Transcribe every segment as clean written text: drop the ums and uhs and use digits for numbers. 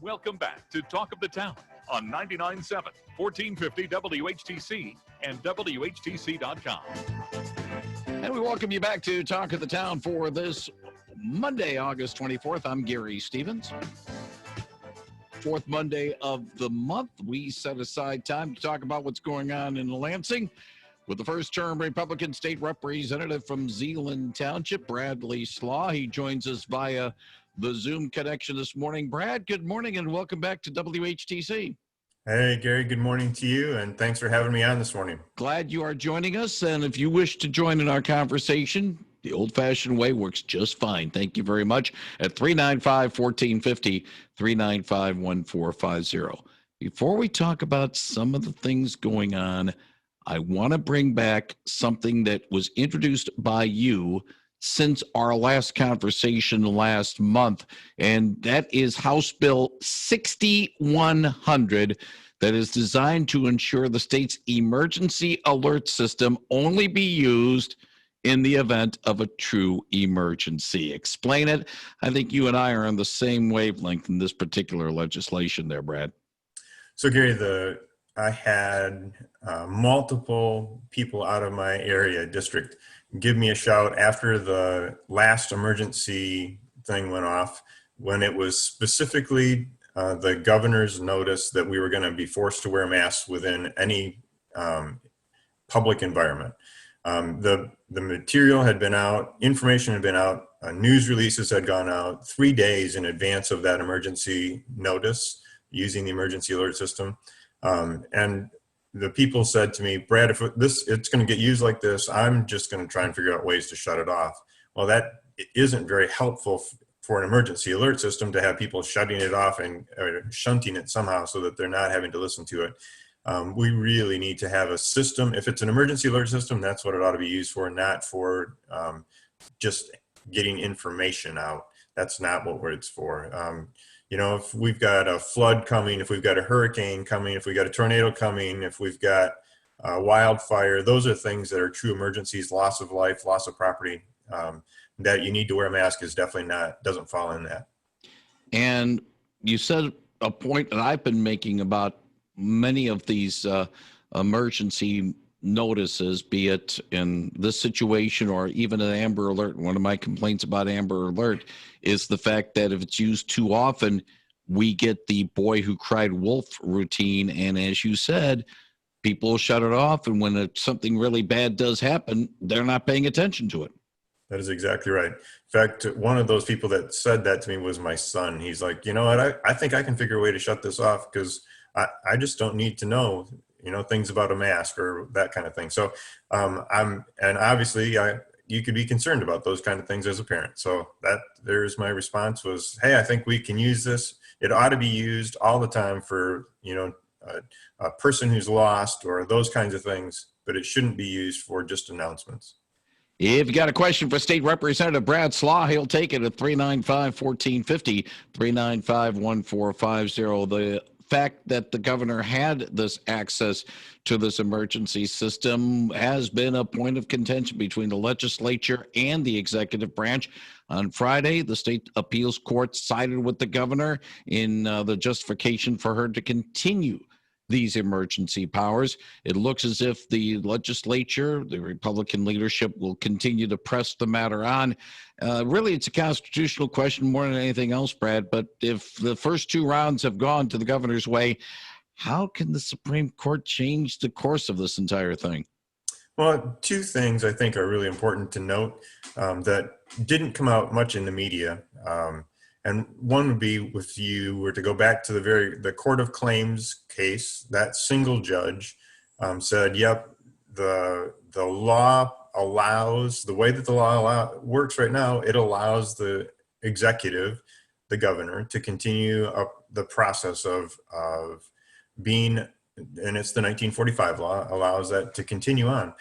Welcome back to Talk of the Town on 99.7, 1450 WHTC and WHTC.com. And we welcome you back to Talk of the Town for this Monday, August 24th. I'm Gary Stevens. Fourth Monday of the month, we set aside time to talk about what's going on in Lansing with the first-term Republican state representative from R-Zeeland Township, Bradley Slagh. He joins us via the Zoom connection this morning. Brad, good morning and welcome back to WHTC. Hey, Gary, good morning to you, and thanks for having me on this morning. Glad you are joining us, and if you wish to join in our conversation, the old-fashioned way works just fine. Thank you very much at 395-1450, 395-1450. Before we talk about some of the things going on, I want to bring back something that was introduced by you since our last conversation last month, and that is House Bill 6100 that is designed to ensure the state's emergency alert system only be used in the event of a true emergency. Explain it. I think you and I are on the same wavelength in this particular legislation there, Brad. So, Gary, I had multiple people out of my area district give me a shout after the last emergency thing went off, when it was specifically the governor's notice that we were going to be forced to wear masks within any public environment. The material had been out, information had been out, news releases had gone out 3 days in advance of that emergency notice using the emergency alert system. And the people said to me, Brad, if it's going to get used like this, I'm just going to try and figure out ways to shut it off. Well, that isn't very helpful for an emergency alert system to have people shutting it off and shunting it somehow so that they're not having to listen to it. We really need to have a system. If it's an emergency alert system, that's what it ought to be used for, not for just getting information out. That's not what it's for. You know, if we've got a flood coming, if we've got a hurricane coming, if we've got a tornado coming, if we've got wildfire, those are things that are true emergencies, loss of life, loss of property, that you need to wear a mask is definitely doesn't fall in that. And you said a point that I've been making about many of these emergency notices, be it in this situation or even an Amber Alert. One of my complaints about Amber Alert is the fact that if it's used too often, we get the boy who cried wolf routine. And as you said, people will shut it off. And when something really bad does happen, they're not paying attention to it. That is exactly right. In fact, one of those people that said that to me was my son. He's like, you know what, I think I can figure a way to shut this off because I just don't need to know, things about a mask or that kind of thing. So and obviously you could be concerned about those kind of things as a parent. So there's my response was, hey, I think we can use this. It ought to be used all the time for, a person who's lost or those kinds of things, but it shouldn't be used for just announcements. If you got a question for State Representative Brad Slagh, he'll take it at 395-1450, 395-1450. The fact that the governor had this access to this emergency system has been a point of contention between the legislature and the executive branch. On Friday, the state appeals court sided with the governor in the justification for her to continue these emergency powers. It looks as if the legislature, the Republican leadership, will continue to press the matter on. Really, it's a constitutional question more than anything else, Brad, but if the first two rounds have gone to the governor's way, how can the Supreme Court change the course of this entire thing? Well, two things I think are really important to note that didn't come out much in the media. And one would be if you were to go back to the Court of Claims case, that single judge said, yep, the law allows, the way that the law works right now, it allows the executive, the governor, to continue up the process of being, and it's the 1945 law, allows that to continue on.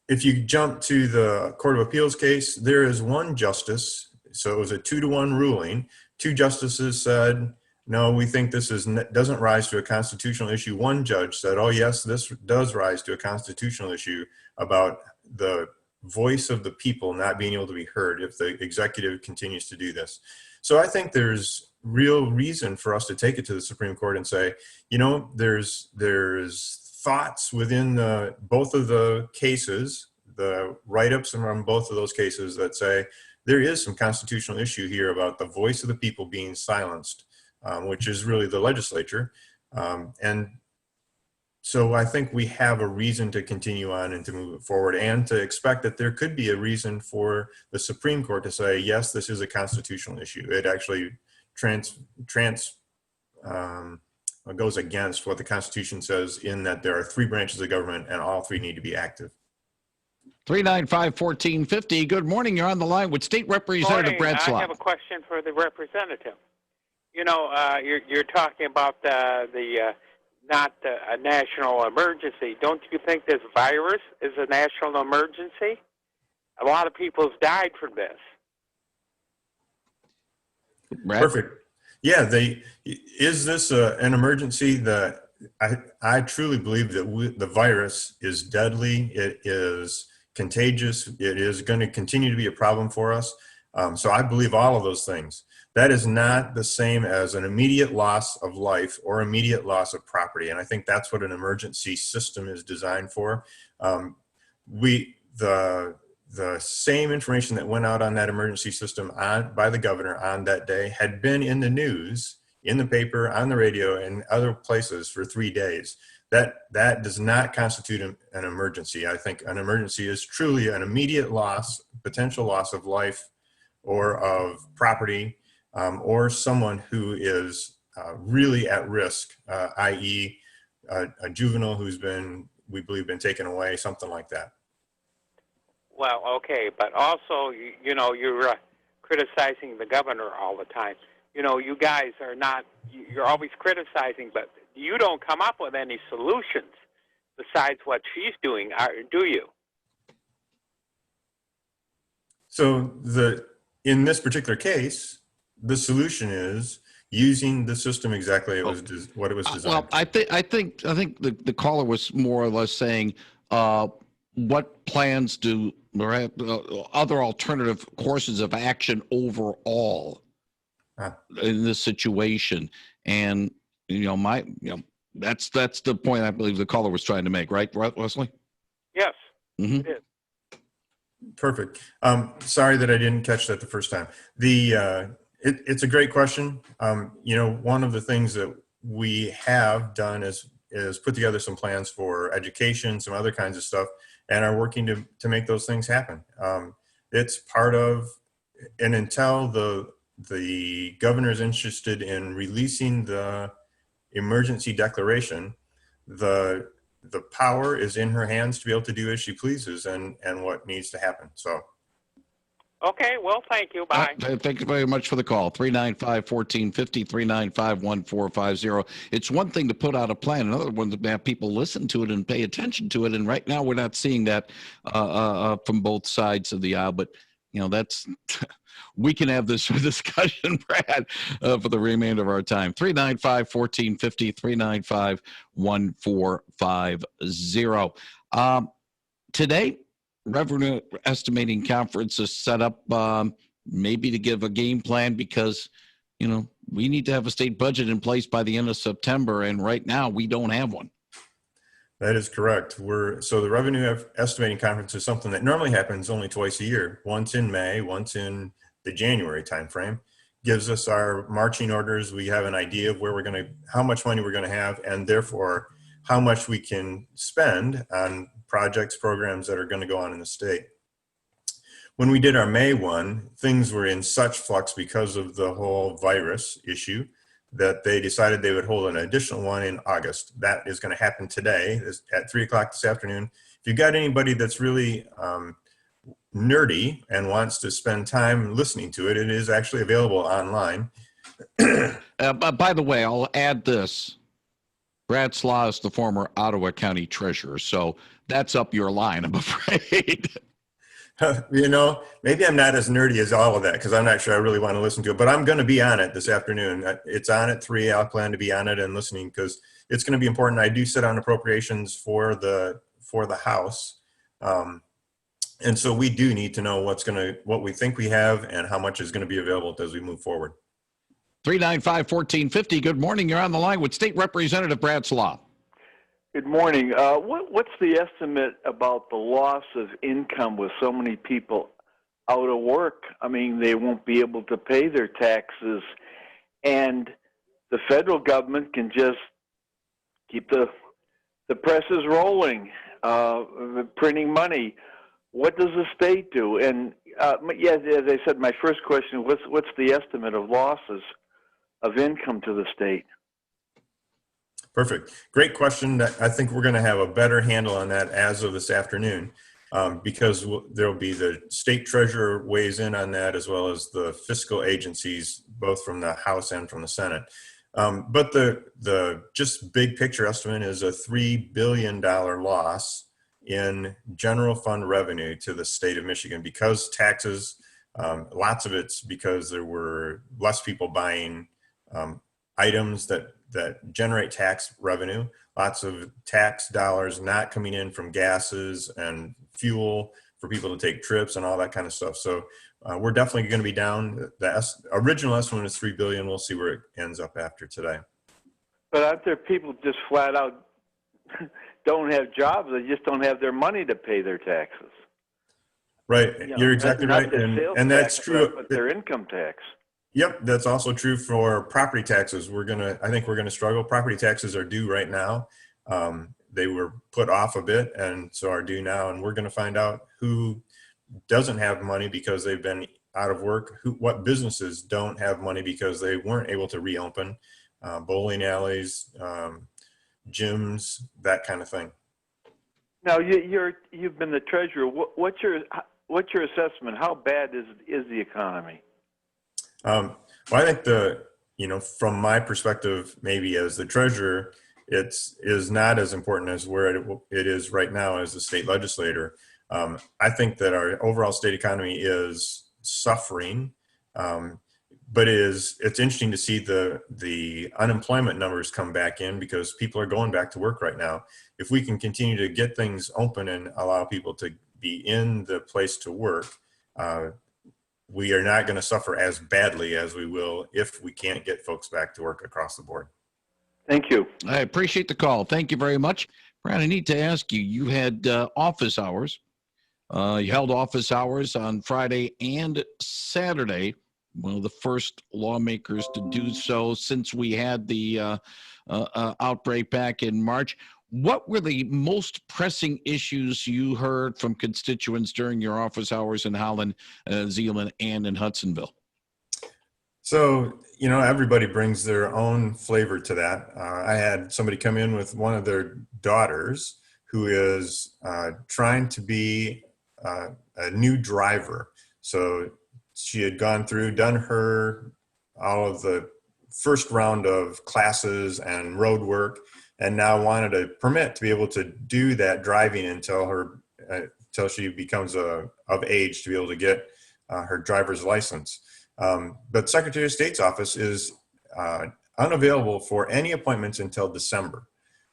If you jump to the Court of Appeals case, there is one justice. So it was a 2-to-1 ruling. Two justices said, no, we think this doesn't rise to a constitutional issue. One judge said, oh, yes, this does rise to a constitutional issue about the voice of the people not being able to be heard if the executive continues to do this. So I think there's real reason for us to take it to the Supreme Court and say, you know, there's thoughts within both of the cases, the write-ups around both of those cases that say there is some constitutional issue here about the voice of the people being silenced, which is really the legislature. And so I think we have a reason to continue on and to move it forward, and to expect that there could be a reason for the Supreme Court to say, yes, this is a constitutional issue. It actually goes against what the Constitution says, in that there are 3 branches of government and all 3 need to be active. 395-1450. Good morning. You're on the line with State Representative Brad Slagh. I have a question for the representative. You know, you're talking about not a national emergency. Don't you think this virus is a national emergency? A lot of people have died from this. Brad? Perfect. Yeah, is this an emergency? That I truly believe that the virus is deadly. It is contagious. It is going to continue to be a problem for us. So I believe all of those things. That is not the same as an immediate loss of life or immediate loss of property. And I think that's what an emergency system is designed for. The same information that went out on that emergency system by the governor on that day had been in the news, in the paper, on the radio, and other places for 3 days. That does not constitute an emergency. I think an emergency is truly an immediate loss, potential loss of life or of property, or someone who is really at risk, i.e. a juvenile who's we believe, been taken away, something like that. Well, okay, but also, you know, you're criticizing the governor all the time. You know, you guys are not, you're always criticizing, but you don't come up with any solutions besides what she's doing, do you? So in this particular case, the solution is using the system exactly what it was designed. Well, I think the caller was more or less saying, what plans do other alternative courses of action overall in this situation? And that's the point I believe the caller was trying to make, right, Wesley? Yes, Mm-hmm. it is. Perfect. Sorry that I didn't catch that the first time. It's a great question. One of the things that we have done is put together some plans for education, some other kinds of stuff, and are working to make those things happen. It's part of, and until the governor is interested in releasing the emergency declaration, the power is in her hands to be able to do as she pleases and what needs to happen. So. Okay, well, thank you. Bye. Thank you very much for the call. 395-1450, 395-1450. It's one thing to put out a plan, another one to have people listen to it and pay attention to it. And right now we're not seeing that from both sides of the aisle. But, that's we can have this discussion, Brad, for the remainder of our time. 395-1450, 395-1450. Today, Revenue Estimating Conference is set up maybe to give a game plan because, we need to have a state budget in place by the end of September. And right now we don't have one. That is correct. So the Revenue Estimating Conference is something that normally happens only twice a year, once in May, once in the January timeframe. Gives us our marching orders. We have an idea of how much money we're going to have, and therefore how much we can spend on projects, programs that are going to go on in the state. When we did our May one, things were in such flux because of the whole virus issue that they decided they would hold an additional one in August. That is going to happen today at 3:00 this afternoon. If you've got anybody that's really nerdy and wants to spend time listening to it, it is actually available online. By the way, I'll add this. Brad Slagh is the former Ottawa County Treasurer, so that's up your line, I'm afraid. Maybe I'm not as nerdy as all of that because I'm not sure I really want to listen to it, but I'm going to be on it this afternoon. It's on at 3:00. I'll plan to be on it and listening because it's going to be important. I do sit on appropriations for the House. And so we do need to know what we think we have and how much is going to be available as we move forward. 395-1450. Good morning. You're on the line with State Representative Brad Slagh. Good morning. What's the estimate about the loss of income with so many people out of work? I mean, they won't be able to pay their taxes, and the federal government can just keep the presses rolling, printing money. What does the state do? And as I said, my first question: what's the estimate of losses of income to the state? Perfect. Great question. I think we're going to have a better handle on that as of this afternoon, because there'll be the state treasurer weighs in on that, as well as the fiscal agencies, both from the House and from the Senate. But the just big picture estimate is a $3 billion loss in general fund revenue to the state of Michigan because taxes, lots of it's because there were less people buying items that generate tax revenue, lots of tax dollars not coming in from gases and fuel for people to take trips and all that kind of stuff. So we're definitely going to be down. The original estimate is $3 billion. We'll see where it ends up after today. But aren't there people just flat out don't have jobs? They just don't have their money to pay their taxes. Right. You're exactly right. And that's true. But their income tax. Yep, that's also true for property taxes. I think we're gonna struggle. Property taxes are due right now. They were put off a bit and so are due now. And we're gonna find out who doesn't have money because they've been out of work, what businesses don't have money because they weren't able to reopen, bowling alleys, gyms, that kind of thing. Now you've been the treasurer. What's your assessment? How bad is the economy? Well, I think from my perspective, maybe as the treasurer, it is not as important as where it is right now as the state legislator. I think that our overall state economy is suffering, but it's interesting to see the unemployment numbers come back in because people are going back to work right now. If we can continue to get things open and allow people to be in the place to work, we are not going to suffer as badly as we will if we can't get folks back to work across the board. Thank you. I appreciate the call. Thank you very much. Brad, I need to ask you, you had office hours. You held office hours on Friday and Saturday, one of the first lawmakers to do so since we had the outbreak back in March. What were the most pressing issues you heard from constituents during your office hours in Holland, Zeeland, and in Hudsonville? So, everybody brings their own flavor to that. I had somebody come in with one of their daughters who is trying to be a new driver. So she had gone through, done all of the first round of classes and road work, and now wanted a permit to be able to do that driving until she becomes of age to be able to get her driver's license. But Secretary of State's office is unavailable for any appointments until December.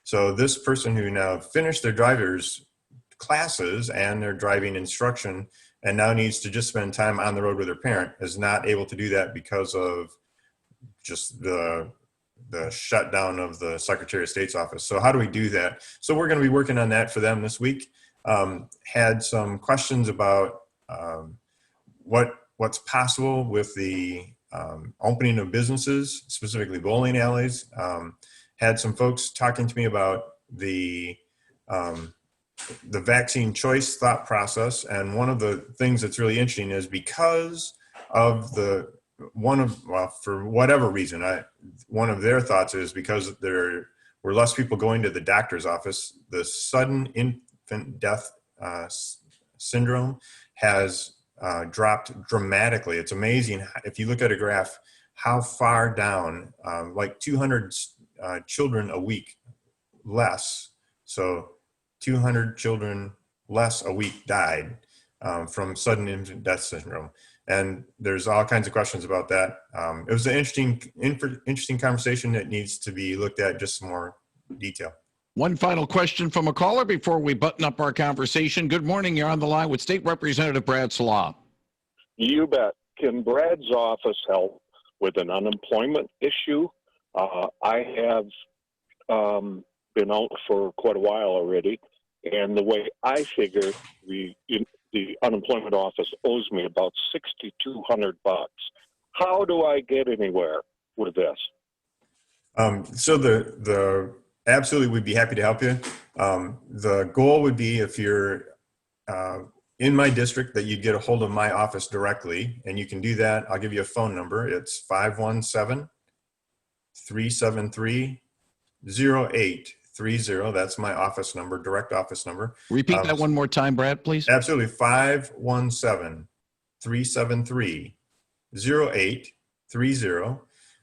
So this person who now finished their driver's classes and their driving instruction and now needs to just spend time on the road with their parent is not able to do that because of just the shutdown of the Secretary of State's office. So how do we do that? So we're going to be working on that for them this week. Had some questions about what's possible with the opening of businesses, specifically bowling alleys. Had some folks talking to me about the vaccine choice thought process. And one of the things that's really interesting is because of for whatever reason, one of their thoughts is because there were less people going to the doctor's office, the sudden infant death syndrome has dropped dramatically. It's amazing if you look at a graph how far down, like 200 children a week less. So 200 children less a week died from sudden infant death syndrome. And there's all kinds of questions about that. It was an interesting conversation that needs to be looked at just some more detail. One final question from a caller before we button up our conversation. Good morning. You're on the line with State Representative Brad Slagh. You bet. Can Brad's office help? with an unemployment issue. I have been out for quite a while already, and the way I figure, the unemployment office owes me about $6,200. How do I get anywhere with this? So the absolutely, we'd be happy to help you. The goal would be, if you're in my district, that you get a hold of my office directly, and you can do that. I'll give you a phone number. It's 517-373-0830. That's my office number, direct office number. Repeat that one more time, Brad, please. Absolutely. 517-373-0830.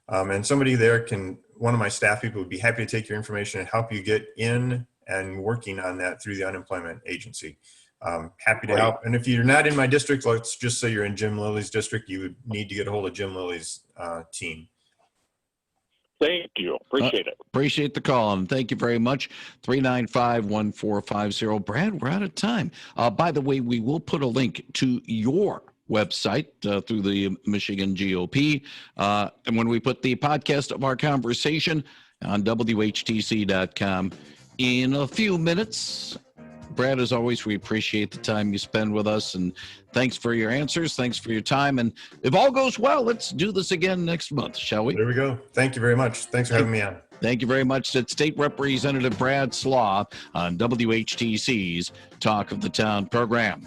And somebody there one of my staff people would be happy to take your information and help you get in and working on that through the unemployment agency. Happy to help. And if you're not in my district, let's just say you're in Jim Lilly's district, you would need to get a hold of Jim Lilly's team. Thank you. Appreciate it. Appreciate the call, and thank you very much. 395-1450. Brad, we're out of time. By the way, we will put a link to your website through the Michigan GOP. And when we put the podcast of our conversation on WHTC.com in a few minutes. Brad, as always, we appreciate the time you spend with us, and thanks for your answers. Thanks for your time. And if all goes well, let's do this again next month, shall we? There we go. Thank you very much. Thanks for having me on. Thank you very much. That's State Representative Brad Slagh on WHTC's Talk of the Town program.